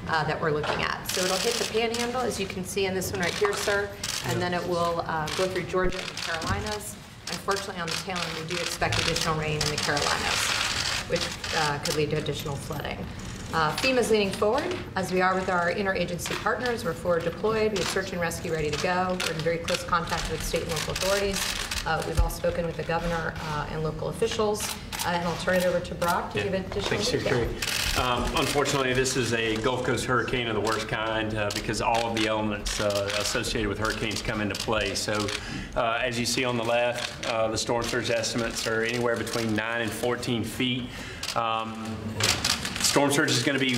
that we're looking at. So it'll hit the Panhandle, as you can see in this one right here, sir, and then it will go through Georgia and the Carolinas. Unfortunately, on the tail end, we do expect additional rain in the Carolinas, which could lead to additional flooding. FEMA is leaning forward, as we are with our interagency partners. We're forward deployed. We have search and rescue ready to go. We're in very close contact with state and local authorities. We've all spoken with the governor and local officials. And I'll turn it over to Brock to give additional detail. Unfortunately, this is a Gulf Coast hurricane of the worst kind because all of the elements associated with hurricanes come into play. So as you see on the left, the storm surge estimates are anywhere between 9 and 14 feet. Storm surge is going to be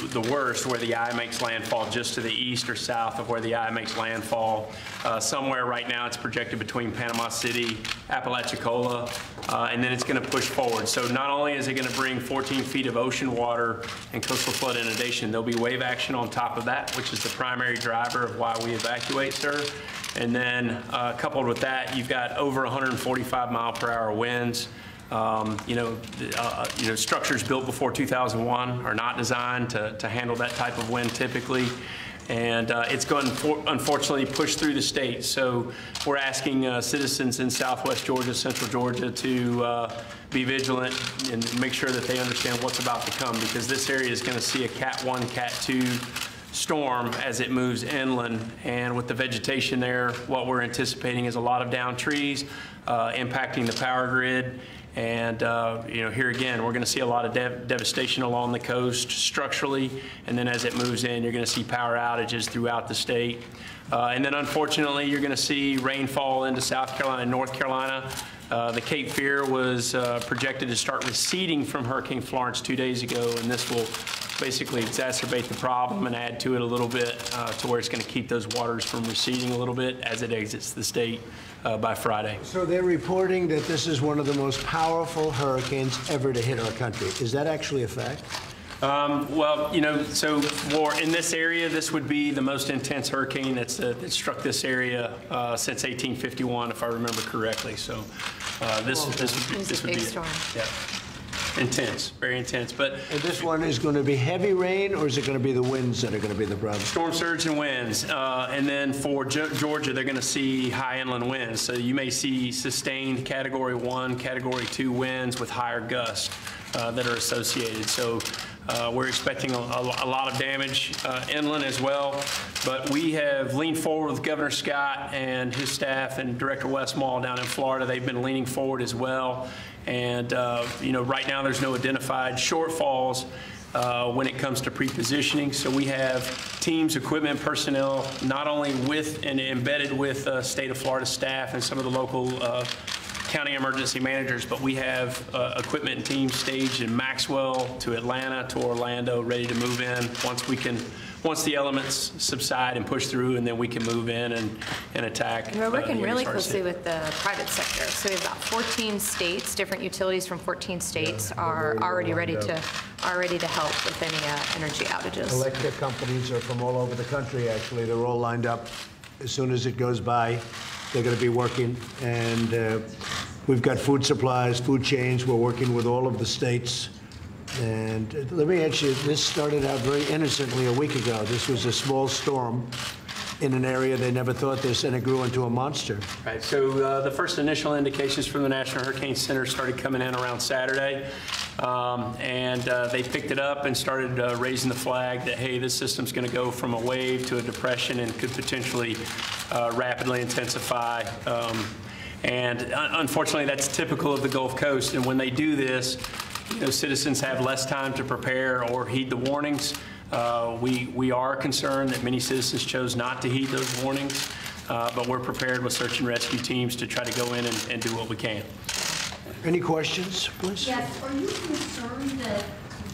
the worst where the eye makes landfall just to the east or south of where the eye makes landfall. Somewhere right now it's projected between Panama City, Apalachicola, and then it's going to push forward. So not only is it going to bring 14 feet of ocean water and coastal flood inundation, there'll be wave action on top of that, which is the primary driver of why we evacuate, sir. And then coupled with that, you've got over 145-mile-per-hour winds. Structures built before 2001 are not designed to handle that type of wind typically. And it's going to unfortunately push through the state. So we're asking citizens in Southwest Georgia, Central Georgia to be vigilant and make sure that they understand what's about to come, because this area is going to see a Cat 1, Cat 2 storm as it moves inland. And with the vegetation there, what we're anticipating is a lot of downed trees impacting the power grid. And here again, we're going to see a lot of devastation along the coast structurally, and then as it moves in, you're going to see power outages throughout the state. And then unfortunately, you're going to see rainfall into South Carolina and North Carolina. The Cape Fear was projected to start receding from Hurricane Florence 2 days ago, and this will basically exacerbate the problem and add to it a little bit to where it's going to keep those waters from receding a little bit as it exits the state by Friday. So they're reporting that this is one of the most powerful hurricanes ever to hit our country. Is that actually a fact? So in this area, this would be the most intense hurricane that struck this area since 1851, if I remember correctly. So this would be it. Storm. Yeah. Intense, very intense. But and this one is going to be heavy rain, or is it going to be the winds that are going to be the problem? Storm surge and winds. And then for Georgia, they're going to see high inland winds. So you may see sustained Category 1, Category 2 winds with higher gusts that are associated. So we're expecting a lot of damage inland as well. But we have leaned forward with Governor Scott and his staff and Director Westmall down in Florida. They've been leaning forward as well. And, right now there's no identified shortfalls when it comes to pre-positioning. So we have teams, equipment, personnel, not only with and embedded with state of Florida staff and some of the local county emergency managers, but we have equipment and teams staged in Maxwell to Atlanta to Orlando, ready to move in once the elements subside and push through, and then we can move in and attack. And we're working really closely with the private sector. So we have about 14 states, different utilities from 14 states are already ready to help with any energy outages. Electric companies are from all over the country, actually. They're all lined up. As soon as it goes by, they're going to be working. And we've got food supplies, food chains. We're working with all of the states. And let me ask you, this started out very innocently a week ago. This was a small storm in an area they never thought this, and it grew into a monster. Right. So the first initial indications from the National Hurricane Center started coming in around Saturday. And they picked it up and started raising the flag that, hey, this system's going to go from a wave to a depression and could potentially rapidly intensify. And unfortunately, that's typical of the Gulf Coast. And when they do this, citizens have less time to prepare or heed the warnings. We are concerned that many citizens chose not to heed those warnings, but we're prepared with search and rescue teams to try to go in and do what we can. Any questions, please? Yes. Are you concerned that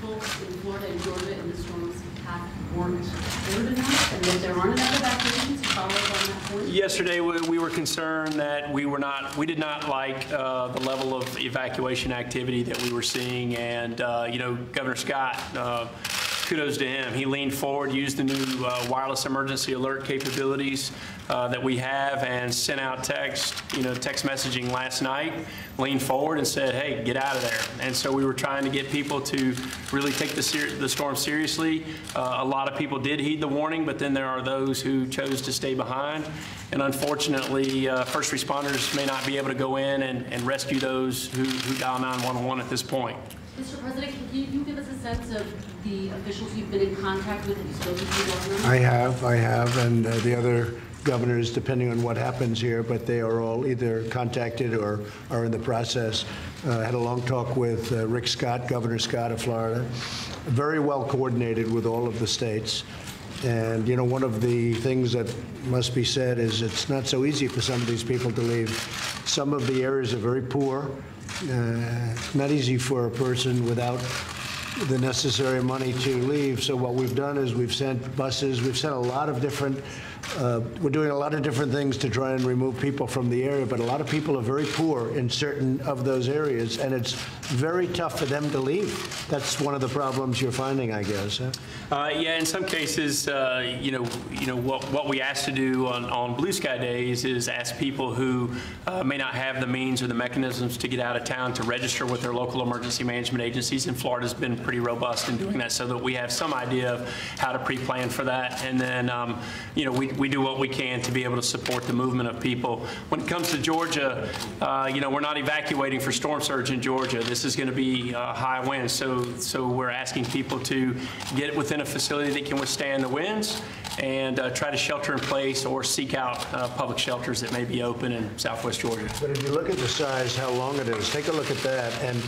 folks in Florida and Georgia in the storm's path weren't prepared enough, and that there aren't enough evacuations to follow up on that point? Yesterday, we were concerned that we did not like the level of evacuation activity that we were seeing, and Governor Scott kudos to him. He leaned forward, used the new wireless emergency alert capabilities that we have, and sent out text messaging last night, leaned forward and said, hey, get out of there. And so we were trying to get people to really take the storm seriously. A lot of people did heed the warning, but then there are those who chose to stay behind. And unfortunately, first responders may not be able to go in and rescue those who dial 911 at this point. Mr. President, can you give us a sense of the officials you've been in contact with? Have you spoken to the governor? I have, and the other governors, depending on what happens here, but they are all either contacted or are in the process. I had a long talk with Rick Scott, Governor Scott of Florida, very well coordinated with all of the states. And, one of the things that must be said is it's not so easy for some of these people to leave. Some of the areas are very poor. Not easy for a person without the necessary money to leave. So what we've done is we've sent buses, we've sent a lot of different, we're doing a lot of different things to try and remove people from the area, but a lot of people are very poor in certain of those areas, and it's very tough for them to leave. That's one of the problems you're finding, I guess. Huh? Yeah, in some cases, what we ask to do on Blue Sky Days is ask people who may not have the means or the mechanisms to get out of town to register with their local emergency management agencies, and Florida's been pretty robust in doing that so that we have some idea of how to pre-plan for that. And then, we do what we can to be able to support the movement of people. When it comes to Georgia, we're not evacuating for storm surge in Georgia. This is going to be high winds, so we're asking people to get within a facility that can withstand the winds and try to shelter in place or seek out public shelters that may be open in Southwest Georgia. But if you look at the size, how long it is, take a look at that, and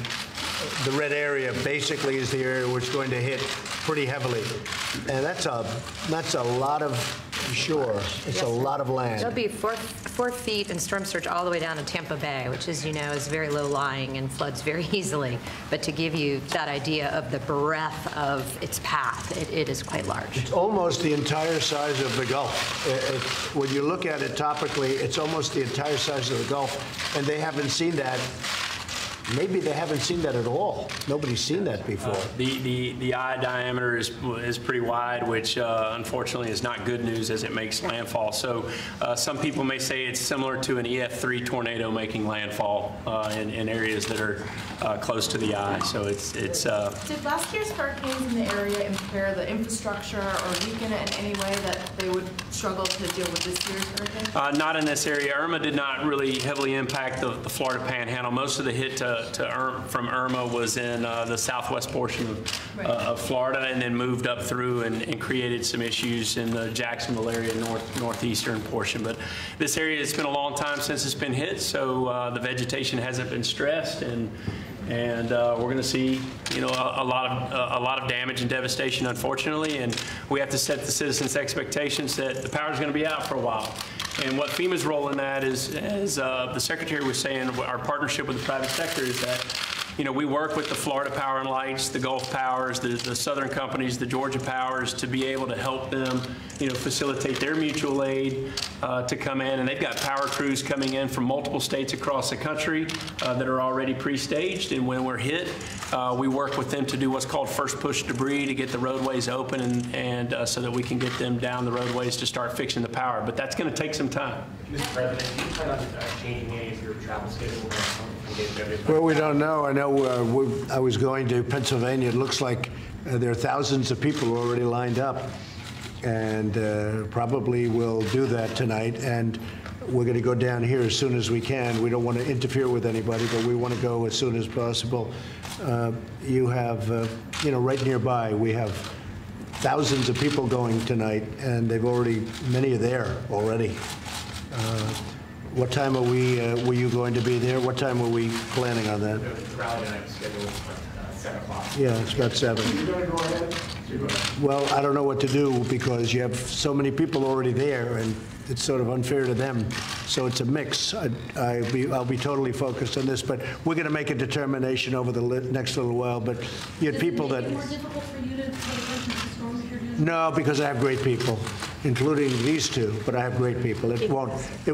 the red area basically is the area where it's going to hit pretty heavily. And that's a lot of shore. It's a lot of land. There'll be 4 feet in storm surge all the way down to Tampa Bay, which is very low lying and floods very easily. But to give you that idea of the breadth of its path, it is quite large. It's almost the entire size of the Gulf. When you look at it topically, it's almost the entire size of the Gulf, and they haven't seen that. Maybe they haven't seen that at all. Nobody's seen that before. The eye diameter is pretty wide, which unfortunately is not good news as it makes landfall. So some people may say it's similar to an EF3 tornado making landfall in areas that are close to the eye. So it's. Did last year's hurricanes in the area impair the infrastructure or weaken it in any way that they would struggle to deal with this year's hurricane? Not in this area. Irma did not really heavily impact the Florida Panhandle. Most of the hit from Irma was in the southwest portion of Florida, and then moved up through and created some issues in the Jacksonville area, northeastern portion. But this area, it's been a long time since it's been hit, so the vegetation hasn't been stressed, and we're going to see, a lot of damage and devastation, unfortunately, and we have to set the citizens' expectations that the power is going to be out for a while. And what FEMA's role in that is, as the Secretary was saying, our partnership with the private sector is that, we work with the Florida Power and Lights, the Gulf Powers, the Southern companies, the Georgia Powers, to be able to help them, facilitate their mutual aid to come in. And they've got power crews coming in from multiple states across the country that are already pre-staged. And when we're hit, we work with them to do what's called first push debris to get the roadways open and so that we can get them down the roadways to start fixing the power. But that's going to take some time. Mr. President, do you plan on changing any of your travel schedule? Well, we don't know. I know I was going to Pennsylvania. It looks like there are thousands of people already lined up, and probably will do that tonight. And we're going to go down here as soon as we can. We don't want to interfere with anybody, but we want to go as soon as possible. You have, right nearby, we have thousands of people going tonight, and many are there already. What time were you going to be there? What time were we planning on that? The rally tonight is scheduled for 7 o'clock. Yeah, it's about 7. You're going to go ahead? Well, I don't know what to do because you have so many people already there, and it's sort of unfair to them. So it's a mix. I'll be totally focused on this, but we're going to make a determination over the next little while. But you had people that. Is it more difficult for you to pay attention to storms if you're doing? No, because I have great people. including these two, but I have great people. It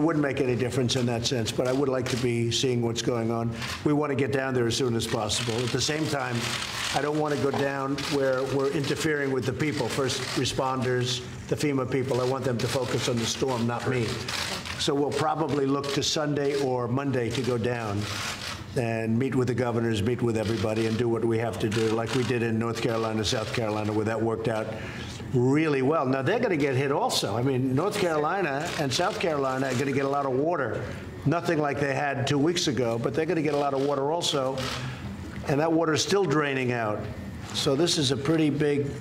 wouldn't make any difference in that sense, but I would like to be seeing what's going on. We want to get down there as soon as possible. At the same time, I don't want to go down where we're interfering with the people, first responders, the FEMA people. I want them to focus on the storm, not me. So we'll probably look to Sunday or Monday to go down and meet with the governors, meet with everybody, and do what we have to do, like we did in North Carolina, South Carolina, where that worked out really well. Now, they're going to get hit also. I mean, North Carolina and South Carolina are going to get a lot of water. Nothing like they had 2 weeks ago, but they're going to get a lot of water also, and that water is still draining out. So this is a pretty big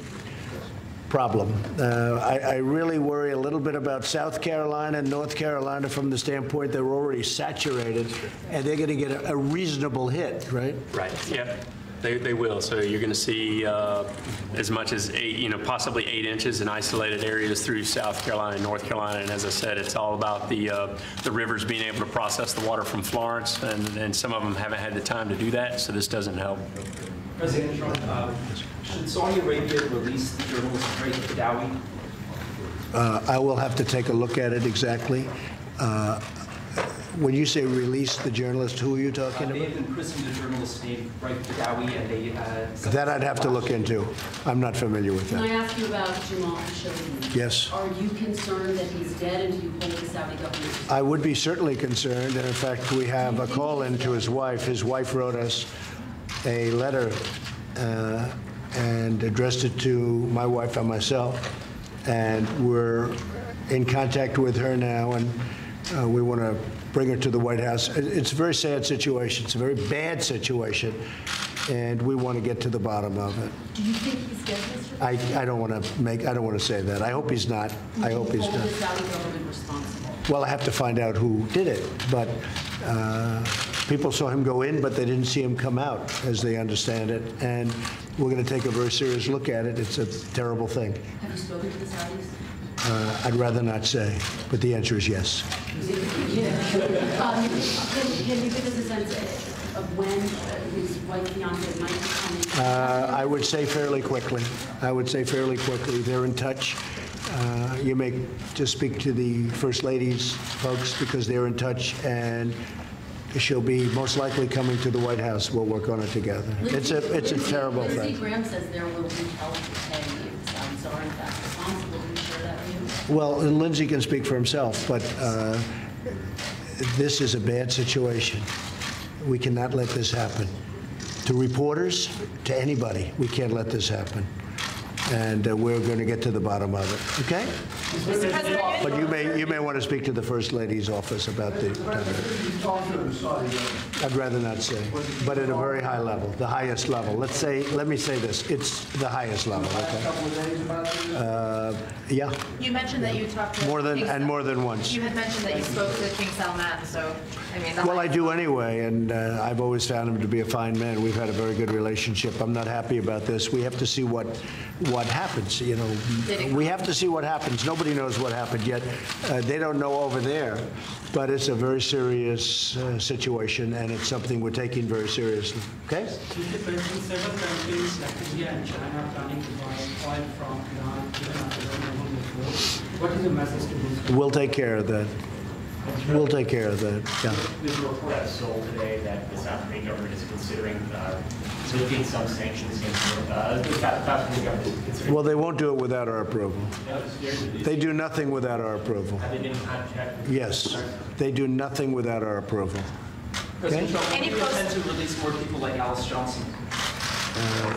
problem. I really worry a little bit about South Carolina and North Carolina from the standpoint they're already saturated, and they're going to get a reasonable hit, right? Right, yeah, they will. So you're going to see as much as possibly 8 inches in isolated areas through South Carolina and North Carolina. And as I said, it's all about the rivers being able to process the water from Florence, and some of them haven't had the time to do that, so this doesn't help. President Trump, should Saudi Arabia release the journalist Raif Badawi? I will have to take a look at it exactly. When you say release the journalist, who are you talking They about? have imprisoned a journalist named Raif Badawi, and they That I'd have to look into. I'm not familiar with Can I that. ask you about Jamal Khashoggi? Yes. Are you concerned that he's dead, and do you hold the Saudi government? I would be certainly concerned, and in fact, we have a call-in to his wife. His wife wrote us a letter and addressed it to my wife and myself, and we're in contact with her now, and we want to bring her to the White House. It's a very sad situation. It's a very bad situation, and we want to get to the bottom of it. Do you think he's dead, Mr. I don't want to say that. I hope he's not. I hope he's Hold not. the Saudi government responsible? Well, I have to find out who did it, but people saw him go in, but they didn't see him come out, as they understand it, and we're going to take a very serious look at it. It's a terrible thing. Have you spoken to the Saudis? I'd rather not say, but the answer is yes. Can you give us a sense of when his wife, fiance might be coming? I would say fairly quickly. They're in touch. You may just speak to the First Lady's folks because they're in touch, and she'll be most likely coming to the White House. We'll work on it together. It's a terrible Lindsey thing. Graham says there will be help to pay if the Saudis are in fact responsible. Can you share that view? Well, and Lindsey can speak for himself, but this is a bad situation. We cannot let this happen. To reporters, to anybody, we can't let this happen. And we're going to get to the bottom of it, okay? Mr. President, But you may want to speak to the First Lady's office about the. I'd rather not say, but at a very high level, the highest level. Let me say this: it's the highest level. Okay. Yeah, you mentioned that you talked to more than King once. You had mentioned that you spoke to King Salman, so, I mean. Well, I do anyway, and I've always found him to be a fine man. We've had a very good relationship. I'm not happy about this. We have to see what happens. You know, we have to see what happens. Nobody knows what happened yet. They don't know over there, but it's a very serious situation, and it's something we're taking very seriously. Okay? Mr. President, several countries like India and China are planning to buy oil from Iran even after the November 4th. What is the message to those? We'll take care of that. We'll take care of that. Yeah. There's a report out of Seoul today that the South Korean government is considering lifting some sanctions against the South Korean government is considering. Well, they won't do it without our approval. They do nothing without our approval. Have they been in contact? Yes, they do nothing without our approval. President Trump, Any do you intend post- to release more people like Alice Johnson?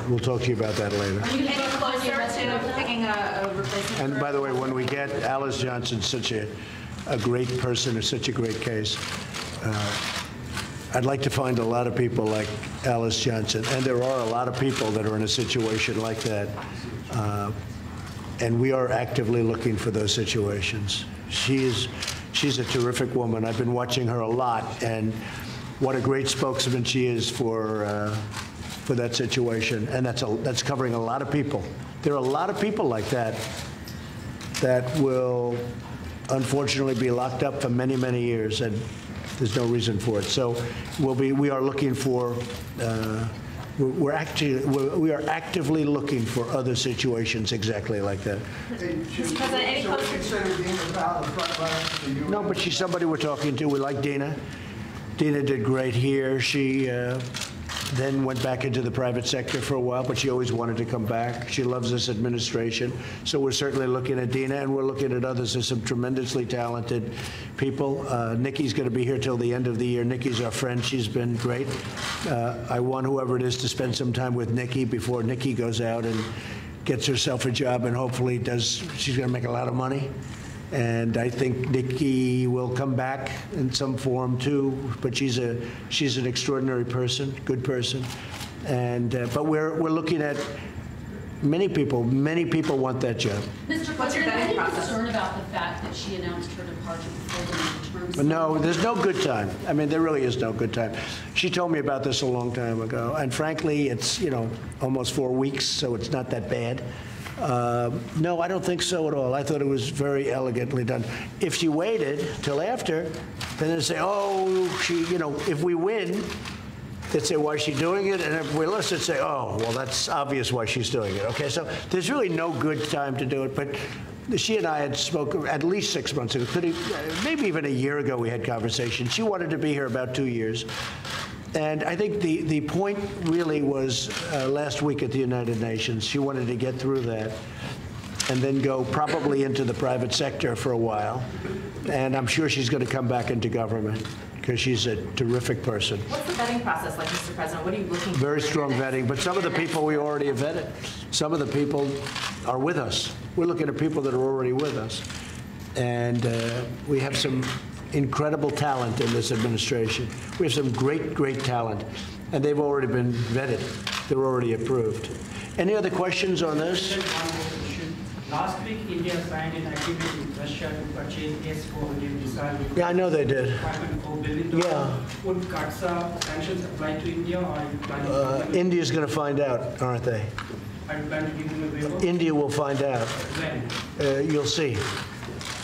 We'll talk to you about that later. Any closer to picking a replacement? And for- by the way, when we get Alice Johnson, such a great person, or such a great case, I'd like to find a lot of people like Alice Johnson, and there are a lot of people that are in a situation like that, and we are actively looking for those situations. She's a terrific woman. I've been watching her a lot, and what a great spokesman she is for that situation, and that's covering a lot of people. There are a lot of people like that will unfortunately be locked up for many, many years, and there's no reason for it. So we are looking for we are actively looking for other situations exactly like that. No, but she's somebody we're talking to. We like Dina. Dina did great here. She then went back into the private sector for a while, but she always wanted to come back. She loves this administration. So we're certainly looking at Dina, and we're looking at others. There's some tremendously talented people. Nikki's going to be here till the end of the year. Nikki's our friend. She's been great. I want whoever it is to spend some time with Nikki before Nikki goes out and gets herself a job, and hopefully she's going to make a lot of money. And I think Nikki will come back in some form too. But she's an extraordinary person, good person, and but we're looking at many people. Many people want that job. Mr. President, any concern about the fact that she announced her departure before the midterms? But no, there's no good time. I mean, there really is no good time. She told me about this a long time ago, and frankly, it's almost 4 weeks, so it's not that bad. No, I don't think so at all. I thought it was very elegantly done. If she waited till after, then they'd say, oh, if we win, they'd say, why is she doing it? And if we lose, they'd say, oh, well, that's obvious why she's doing it. Okay, so there's really no good time to do it. But she and I had spoken at least 6 months ago, maybe even a year ago we had conversations. She wanted to be here about 2 years. And I think the point really was last week at the United Nations. She wanted to get through that and then go probably into the private sector for a while. And I'm sure she's going to come back into government because she's a terrific person. What's the vetting process like, Mr. President? What are you looking for? Very strong vetting, but some of the people we already have vetted. Some of the people are with us. We're looking at people that are already with us. And we have some incredible talent in this administration. We have some great, great talent, and they've already been vetted. They're already approved. Any other questions on this? One more question. Last week, India signed an agreement with Russia to purchase S-400 missiles. Yeah, I know they did. $5.4 billion. Yeah. Would CAATSA sanctions apply to India, or are you planning to India's going to find out, aren't they? Are you planning to give them a waiver? India will find out. When? You'll see.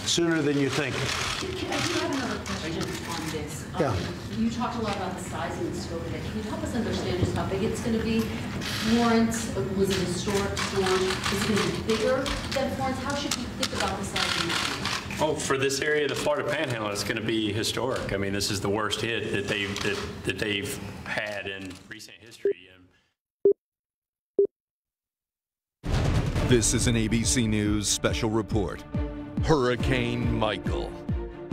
Sooner than you think. I do have another question on this. Yeah. You talked a lot about the size and the scope of it. Can you help us understand just how big it's going to be? Florence, was it a historic storm? Is it going to be bigger than Florence? How should we think about the size and the scope? Oh, for this area, the Florida Panhandle, it's going to be historic. I mean, this is the worst hit that they've had in recent history. This is an ABC News special report. Hurricane Michael.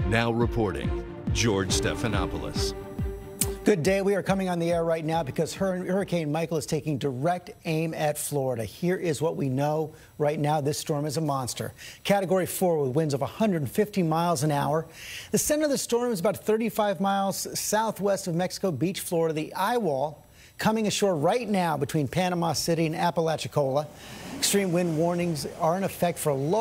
Now reporting, George Stephanopoulos. Good day. We are coming on the air right now because Hurricane Michael is taking direct aim at Florida. Here is what we know right now. This storm is a monster. Category 4 with winds of 150 miles an hour. The center of the storm is about 35 miles southwest of Mexico Beach, Florida. The eye wall coming ashore right now between Panama City and Apalachicola. Extreme wind warnings are in effect for low